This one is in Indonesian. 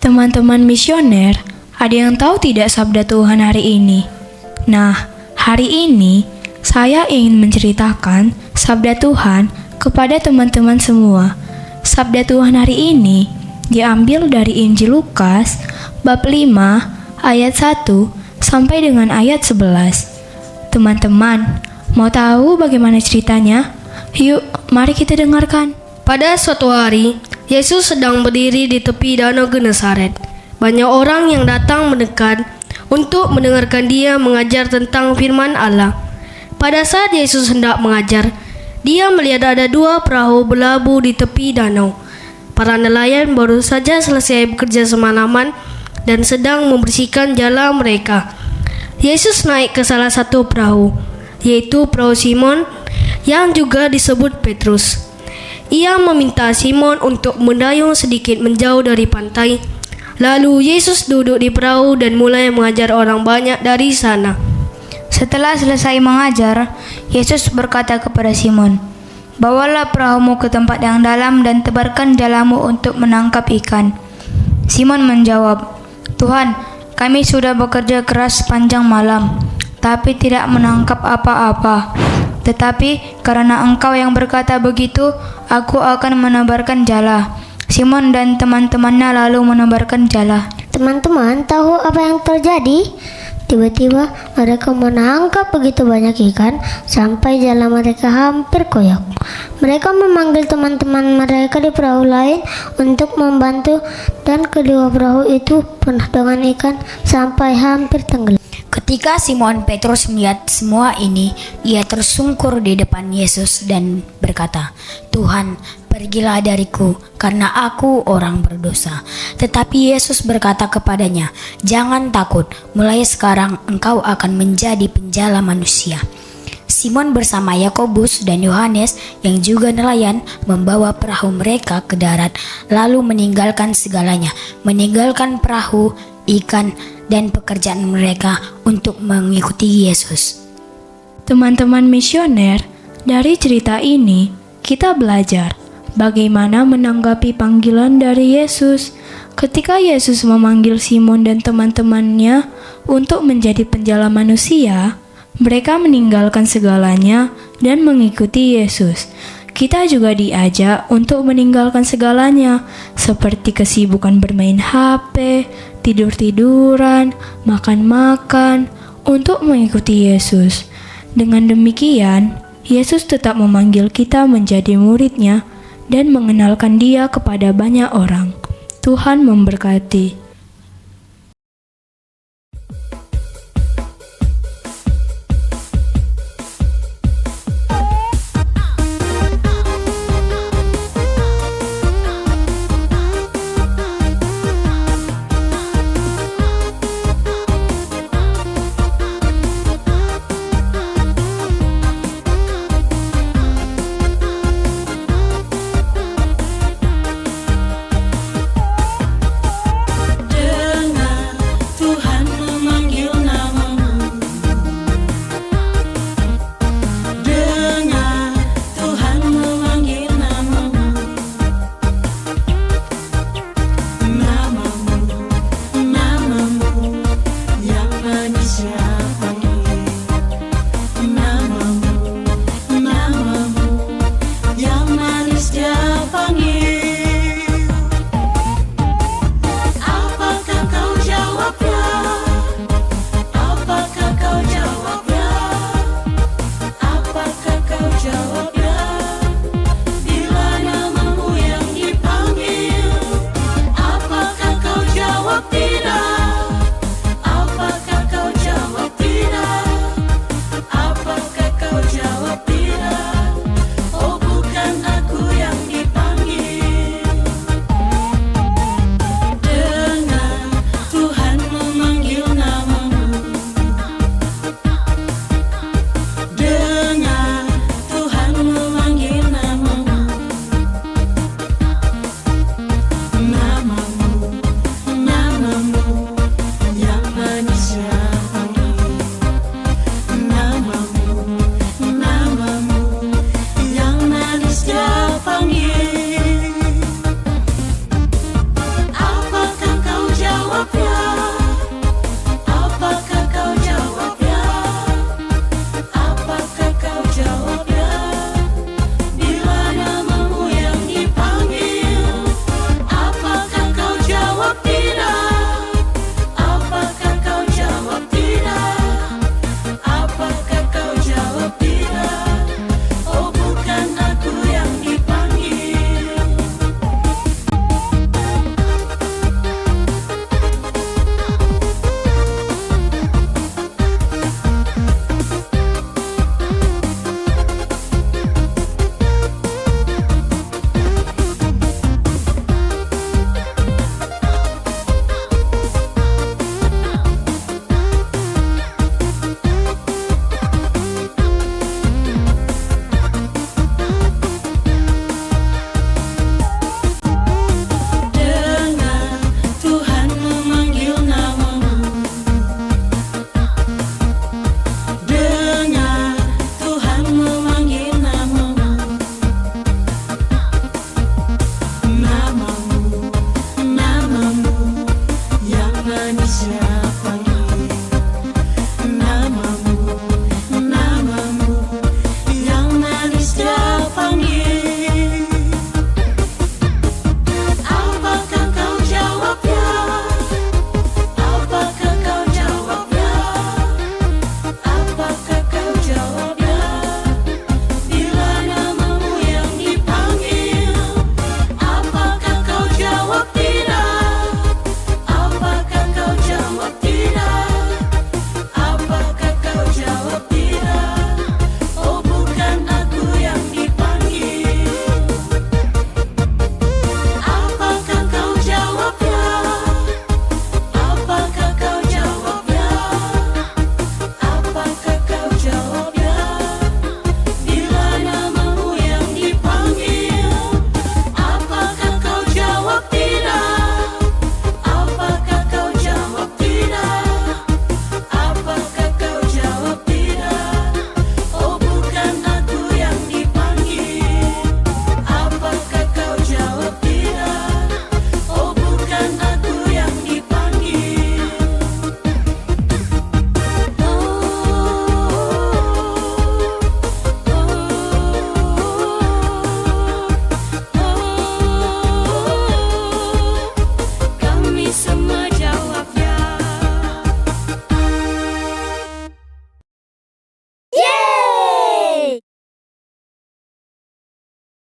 Teman-teman misioner, ada yang tahu tidak sabda Tuhan hari ini? Nah, hari ini saya ingin menceritakan sabda Tuhan kepada teman-teman semua. Sabda Tuhan hari ini diambil dari Injil Lukas bab 5 ayat 1 sampai dengan ayat 11. Teman-teman, mau tahu bagaimana ceritanya? Yuk, mari kita dengarkan. Pada suatu hari, Yesus sedang berdiri di tepi danau Genesaret. Banyak orang yang datang mendekat untuk mendengarkan dia mengajar tentang firman Allah. Pada saat Yesus hendak mengajar, dia melihat ada dua perahu berlabuh di tepi danau. Para nelayan baru saja selesai bekerja semalaman dan sedang membersihkan jala mereka. Yesus naik ke salah satu perahu, yaitu perahu Simon yang juga disebut Petrus. Ia meminta Simon untuk mendayung sedikit menjauh dari pantai. Lalu Yesus duduk di perahu dan mulai mengajar orang banyak dari sana. Setelah selesai mengajar, Yesus berkata kepada Simon, "Bawalah perahumu ke tempat yang dalam dan tebarkan jalamu untuk menangkap ikan." Simon menjawab, "Tuhan, kami sudah bekerja keras sepanjang malam, tapi tidak menangkap apa-apa. Tetapi karena Engkau yang berkata begitu, aku akan menebarkan jala." Simon dan teman-temannya lalu menebarkan jala. Teman-teman tahu apa yang terjadi? Tiba-tiba mereka menangkap begitu banyak ikan sampai jala mereka hampir koyak. Mereka memanggil teman-teman mereka di perahu lain untuk membantu dan kedua perahu itu penuh dengan ikan sampai hampir tenggelam. Ketika Simon Petrus melihat semua ini, ia tersungkur di depan Yesus dan berkata, "Tuhan, pergilah dariku, karena aku orang berdosa." Tetapi Yesus berkata kepadanya, "Jangan takut, mulai sekarang engkau akan menjadi penjala manusia." Simon bersama Yakobus dan Yohanes yang juga nelayan membawa perahu mereka ke darat, lalu meninggalkan segalanya, meninggalkan perahu, ikan, dan pekerjaan mereka untuk mengikuti Yesus. Teman-teman misioner, dari cerita ini kita belajar bagaimana menanggapi panggilan dari Yesus. Ketika Yesus memanggil Simon dan teman-temannya untuk menjadi penjala manusia, mereka meninggalkan segalanya dan mengikuti Yesus. Kita juga diajak untuk meninggalkan segalanya, seperti kesibukan bermain HP, tidur-tiduran, makan-makan, untuk mengikuti Yesus. Dengan demikian, Yesus tetap memanggil kita menjadi murid-Nya dan mengenalkan Dia kepada banyak orang. Tuhan memberkati.